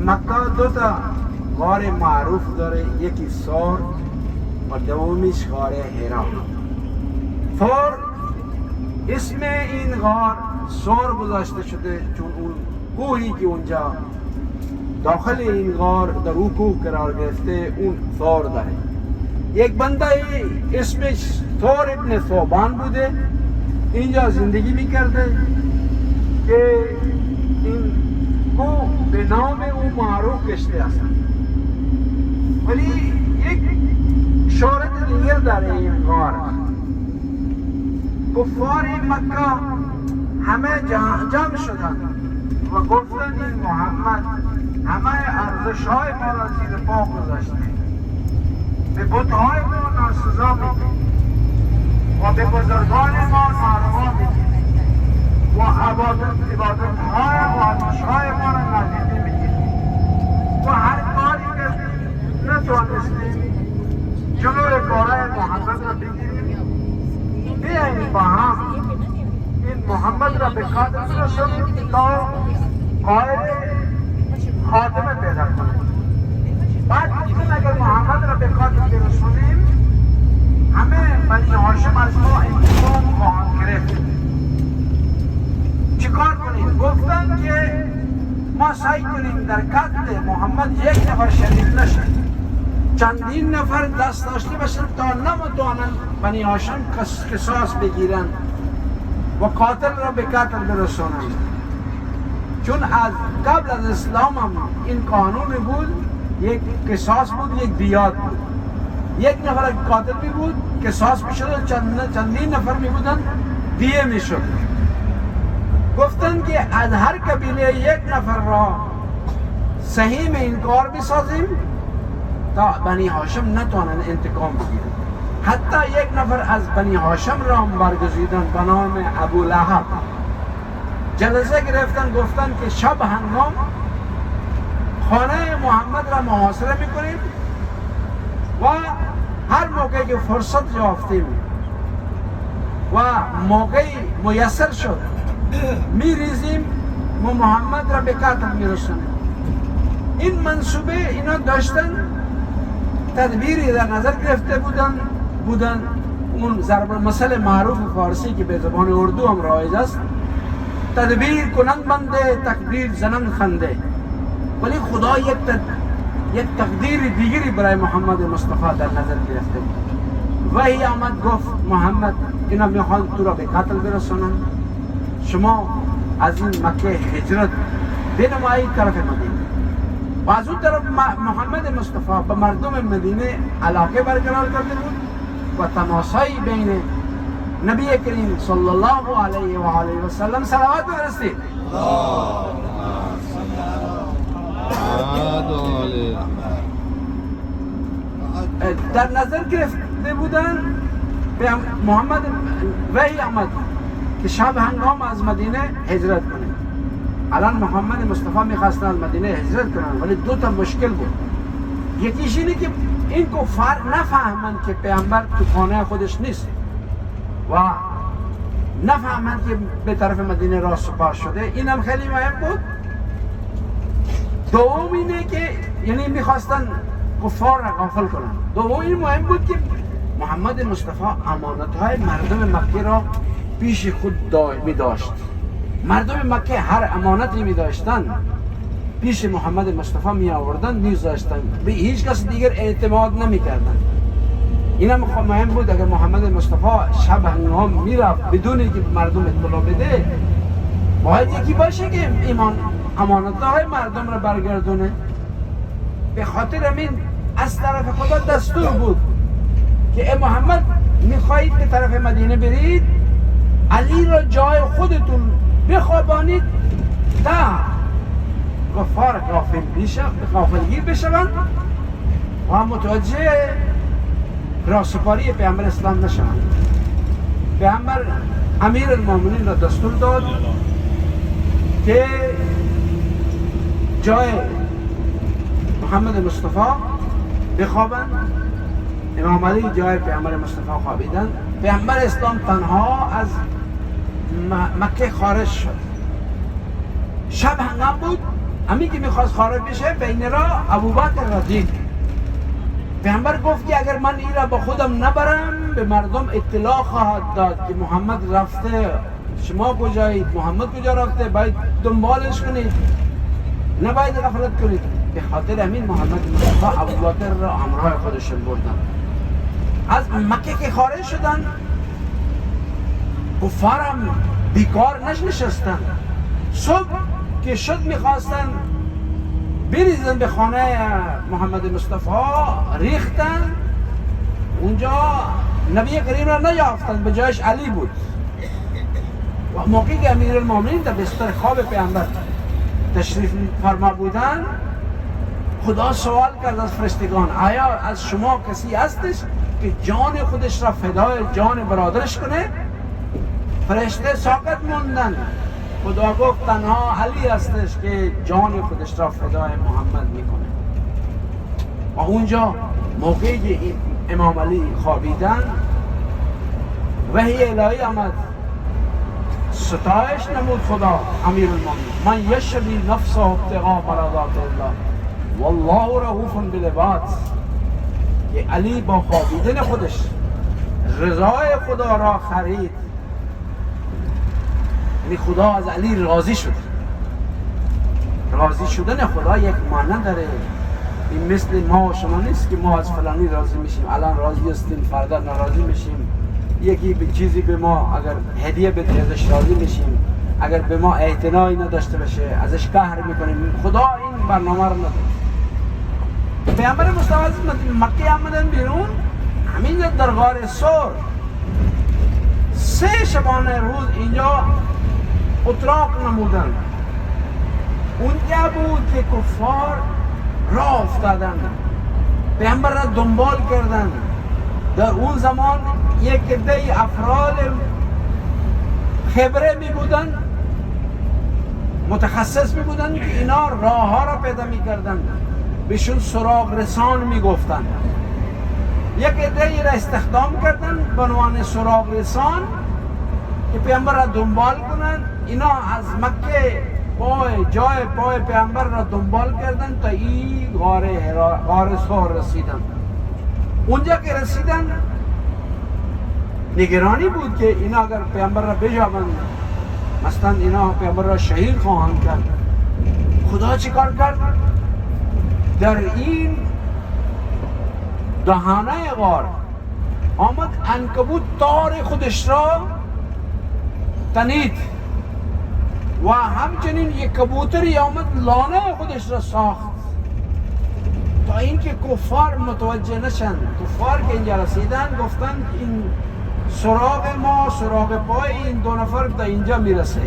مکه دو تا غار معروف داره، یکی ثور و دومیش غار حرا. ثور اسم این غار ثور گذاشته شده چون اون کوهی که اونجا داخل این غار در او کوه قرار گرفته اون ثور داره. یک بنده اسمش ثور ابن ثوبان بوده، اینجا زندگی میکرده که این کوه به نام او معروف گشته است. ولی یک شهرت دیگر داره این غار. کفار مکه همه جمع شدن و گفتن این محمد همه ارزش‌های ما را زیر پا گذاشته، به بت‌های ما ناسزا میگه و به بزرگان ما ناروا میگه و عبادت‌های و ارزش‌های ما را نادیده میگیره و هر کاری که نتوانستیم جلوی کارهای محمد را بگیریم، بیاییم با هم این محمد را به قدر برسونیم تا قائد خاتمه پیدا کنیم. بعد دیدیم اگر محمد را به قدر برسونیم همه بنی هاشم از ما انتقام خواهند گرفت. چیکار کنیم؟ گفتن که ما سعی کنیم در قتل محمد یک نفر شریک نشد، چندین نفر دست داشته باشن تا نمیتوانند بنی هاشم قصاص بگیرن و قاتل را به قتل برسونند. چون از قبل از اسلام هم این قانون بود، یک قصاص بود، یک دیات بود. یک نفر قاتل می بود قصاص می شد، چندین نفر می بودن دیه می شد. گفتن که از هر قبیله یک نفر را سهیم این کار بسازیم تا بنی هاشم نتوانند انتقام بگیرند. حتی یک نفر از بنی هاشم را برگزیدن به نام ابو لهب. جلسه گرفتن، گفتن که شب هنگام خانه محمد را محاصره میکنیم و هر موقعی که فرصت یافتیم و موقعی میسر شد میریزیم و محمد را به قتل میرسونیم. این منصوبه اینا داشتن، تدبیری در نظر گرفته بودن اون ضرب المثل معروف فارسی که به زبان اردو هم رایج است، تدبیر کنند بنده تقدیر زنند خنده. ولی خدا یک تقدیر دیگری برای محمد مصطفی در نظر گرفته بود. وحی آمد گفت محمد اینا میخوان تو را به قتل برسونند، شما از این مکه هجرت بنمایید طرف مدینه. و از اون طرف محمد مصطفی به مردم مدینه علاقه برقرار کرده بود و تماسایی بین نبی کریم صلی الله علیه و آله و سلم صلوات بفرستید. در نظر گرفته بودن به محمد وحی آمد که شب هنگام از مدینه هجرت کنه. الان محمد مصطفی میخواستن از مدینه هجرت کنن، ولی دو تا مشکل بود. یکیش اینه که این کفار نفهمند که پیامبر تو خانه خودش نیست و نفهمند که به طرف مدینه راه سپار شده. این هم خیلی مهم بود. دوم اینه که یعنی میخواستن کفار را غافل کنن. دوم این مهم بود که محمد مصطفی امانتهای مردم مکه را پیش خود می داشت. مردم مکه هر امانتی می داشتن پیش محمد مصطفی می آوردن، می داشتن، به هیچ کس دیگر اعتماد نمی کردن. این هم مهم بود اگر محمد مصطفی شب هنگام می رفت بدون اینکه مردم اطلاع بده، باید یکی باشه که امانتهای مردم را برگردونه. به خاطر همین از طرف خدا دستور بود که ای محمد میخواهید به طرف مدینه برید، علی را جای خودتون بخوابانید تا کفار غافلگیر بشوند و متوجه راسپاری پیامبر اسلام نشوند. پیامبر امیر المومنین را دستور داد که جای محمد مصطفی بخوابند. امام علی جای پیامبر مصطفی خوابیدن. پیامبر اسلام تنها از مکه خارج شد. شب هنگام بود، همین که میخواست خارج بشه بین را ابوبکر را دید. پیامبر گفت که اگر من این را با خودم نبرم به مردم اطلاع خواهد داد که محمد رفته، شما کجایید، محمد کجا رفته، باید دنبالش کنید، نباید غفلت کنید. به خاطر همین محمد مصطفی ابوبکر را همراه خودشون بردن. از مکه که خارج شدن کفارم بیکار نشستن. صبح که شد میخواستن بریزن به خانه محمد مصطفی، ریختن اونجا نبی کریم را نیافتن، به جایش علی بود. و موقعی که امیرالمومنین در بستر خواب پیامبر تشریف فرما بودن، خدا سوال کرد از فرشتگان آیا از شما کسی هستش که جان خودش را فدای جان برادرش کنه؟ فرشته ساکت موندن. خدا گفت تنها علی هستش که جان خودش را فدای محمد میکنه. و اونجا موقعی که امام علی خوابیدن وحی الهی آمد، ستایش نمود خدا امیرالمومنین، من یشری نفسه ابتغاء مرضات الله والله رؤوف بالعباد، که علی با خوابیدن خودش رضای خدا را خرید. یعنی خدا از علی راضی شد. راضی شدن خدا یک معنی داره. این مثل ما و شما نیست که ما از فلانی راضی میشیم، الان راضی هستیم فردا ناراضی میشیم. یکی به چیزی به ما اگر هدیه بده ازش راضی میشیم، اگر به ما اعتنایی نداشته باشه ازش قهر میکنیم. خدا این برنامه رو نداره. پیامبر مصطفی از مکه آمدن بیرون، همین در غار ثور 3 شبانه روز اینجا اتراق نمودن. اونجا بود که کفار راه افتادن، پیامبر را دنبال کردن. در اون زمان یک عده افراد خبره می بودن، متخصص می بودن که اینا راه ها را پیدا می کردن، بهشون سراغ رسان می گفتن. یک عده را استخدام کردن به عنوان سراغ رسان که پیامبر را دنبال کنن. اینا از مکه جای پای پیامبر را دنبال کردن تا این غار ثور رسیدن. اونجا که رسیدن نگرانی بود که اینا اگر پیامبر را بجابند، مثلا اینا پیامبر را شهید خواهند کرد. خدا چی کار کرد؟ در این دهانه غار آمد عنکبوت تار خودش را تنید و همچنین یک کبوتری آمد لانه خودش را ساخت تا اینکه کفار متوجه نشن. کفار که اینجا رسیدن گفتن این سراغ ما، سراغ پای این 2 نفر تا اینجا میرسه.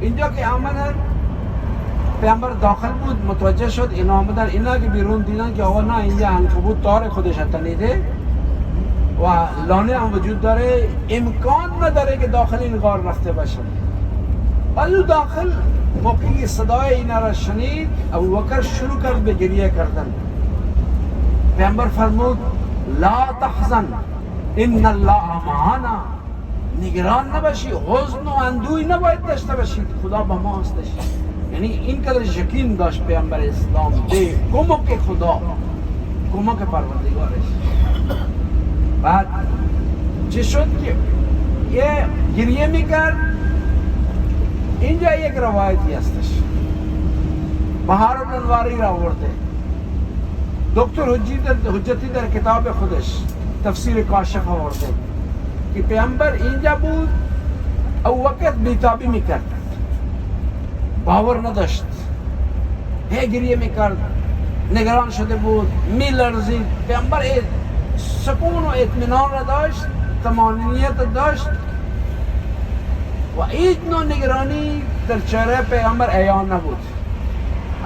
اینجا که آمدن پیامبر داخل بود، متوجه شد، اینا آمدن. اینا که بیرون دیدن که آقا نه اینجا عنکبوت تار خودش تنیده و لانه هم وجود داره، امکان نداره که داخل این غار رفته باشن. ولی داخل موقعی صدای اینا را شنید، ابوبکر شروع کرد به گریه کردن. پیامبر فرمود لا تحزن ان الله معنا، نگران نباشی، حزن و اندوهی نباید داشته باشید، خدا با ما هستش. یعنی این قدر یقین داشت پیامبر اسلام به کمک خدا، کمک پروردگارش. بعد چه شد که یه گریه میکرد. اینجا یک روایتی هستش، بهار الانواری را آورده دکتر حجتی در کتاب خودش تفسیر کاشف آورده که پیامبر اینجا بود، او وقت بیتابی میکرد، باور نداشت، هی گریه میکرد، نگران شده بود، میلرزید. پیامبر سکون و اطمینان را داشت، طمانینیت داشت و هیچ نوع نگرانی در چهره پیامبر عیان نبود،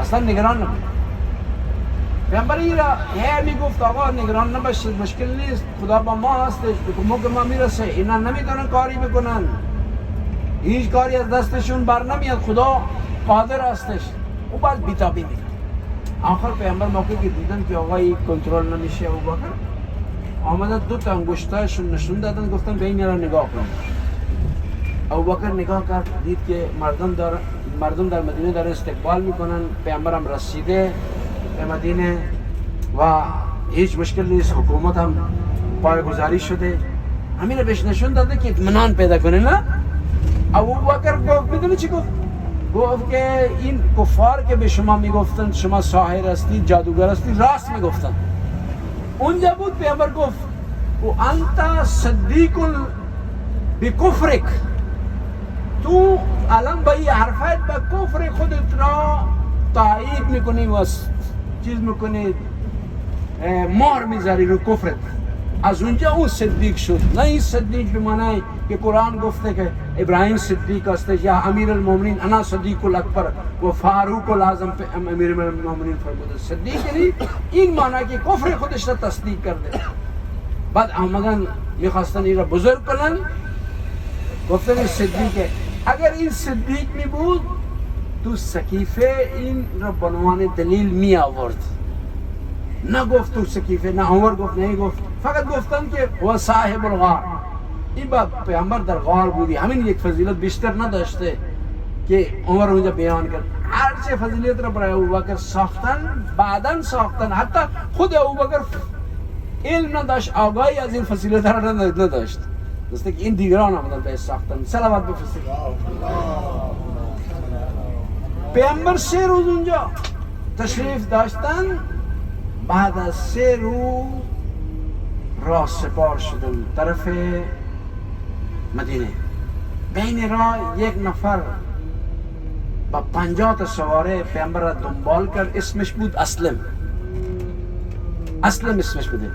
اصلا نگران نبود. پیامبر این را میگفت آقا نگران نباشید، مشکل نیست، خدا با ما هستش، به کمک ما میرسه، اینا نمیتونن کاری بکنن، هیچ کاری از دستشون بر نمیاد، خدا قادر هستش. او بعد بیتابی میکرد. آخر پیامبر موقعی که دیدن که آقا این کنترل نمیشه، ابوبکر آمدن 2 تا انگشتایشون نشون دادن، گفتن به این را نگاه کن. ابوبکر نگاه کرد، دید که مردم دارن مردم در مدینه در استقبال میکنن. پیامبرم رسیده به مدینه و هیچ مشکل نیست، حکومت هم پایه‌گذاری شده. همین بهش نشون داده که اطمینان پیدا کنه. نه ابوبکر گفت، میدونی چی گفت؟ گفت که این کفار که به شما میگفتن شما ساحر هستی، جادوگر هستی، راست میگفتن. اونجا بود پیامبر گفت و انت صدیق بکفرک، تو الان با این حرفت با کفر خودت را تایید میکنی و چیز میکنی، مهر میذاری رو کفرت. از اونجا اون صدیق شد. نه این صدیق به معنی که قرآن گفته که ابراهیم صدیق است یا امیر المومنین انا صدیق الاکبر و فاروق الاعظم امیر المومنین فرموده. صدیق یعنی این معنی که کفر خودش را تصدیق کرده. بعد آمدن میخواستن این را بزرگ کنن، گفتن صدیقه. اگر این صدیق می بود تو سکیفه این را به عنوان دلیل می آورد. نه گفت تو سکیفه، نه عمر گفت، نه گفت، فقط گفتن که هو صاحب الغار. این با پیامبر در غار بودی، همین یک فضیلت بیشتر نداشته که عمر اونجا بیان کرد. هر چه فضیلت را برای ابوبکر ساختن، بعداً ساختن. حتی خود ابوبکر علم نداشت، آگاهی از این فضیلت را نداشت. دوسته که این دیگران آمدن به ساختن. صلوات بفرستید. پیامبر 3 روز اونجا تشریف داشتن. بعد از 3 روز راه سپار شدن طرف مدینه. بین راه یک نفر با 50 تا سواره پیامبر را دنبال کرد. اسمش بود اسلم. اسلم اسمش بوده.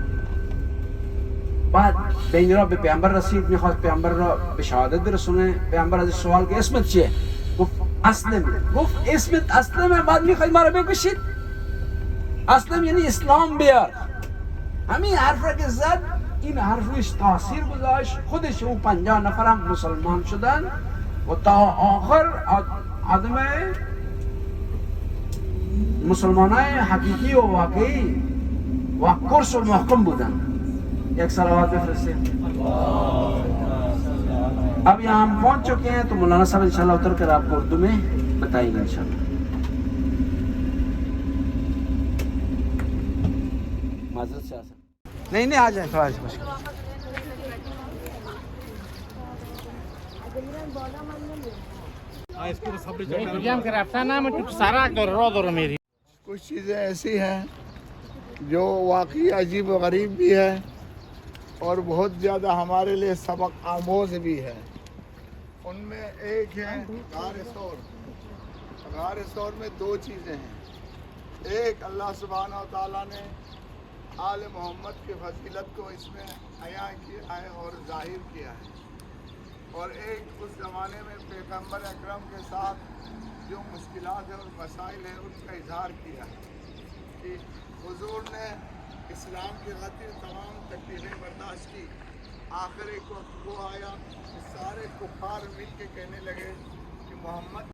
بعد بین راه به پیامبر رسید، میخواست پیامبر را به شهادت برسونه. پیامبر از سوال که اسمت چیه؟ گفت اسلم. گفت اسمت اسلمه، بعد میخواید ما را بکشید؟ اسلم یعنی اسلام بیار. همین حرف را که زد، این حرف روش تاثیر گذاشت. خودش و 50 نفر هم مسلمان شدن و تا آخر آدم مسلمانای حقیقی و واقعی و کرس و محکم بودن. یک صلوات بفرستیم. अब यहाँ हम पहुंच चुके हैं तो मौलाना साहब इंशाल्लाह उतर कर आपको उर्दू में बताएंगे इंशाल्लाह। माजरत से नहीं नहीं आ जाए थोड़ा मुश्किल। कुछ चीज़ें ऐसी हैं जो वाकई अजीब व गरीब भी है और बहुत ज़्यादा हमारे लिए सबक आमोज़ भी है। उनमें एक है गार सौर। गार सौर में 2 चीज़ें हैं। एक अल्लाह सुब्हानहू व तआला ने आले मोहम्मद की फजीलत को इसमें अया किया है और जाहिर किया है, और एक उस ज़माने में पैगम्बर अकरम के साथ जो मुश्किलात है और मसाइल है उनका इजहार किया है कि हुजूर ने इस्लाम की खातिर तमाम तकलीफ़ें बर्दाश्त की। आखिर एक वक्त वो आया कि सारे कुफार मिल के कहने लगे कि मोहम्मद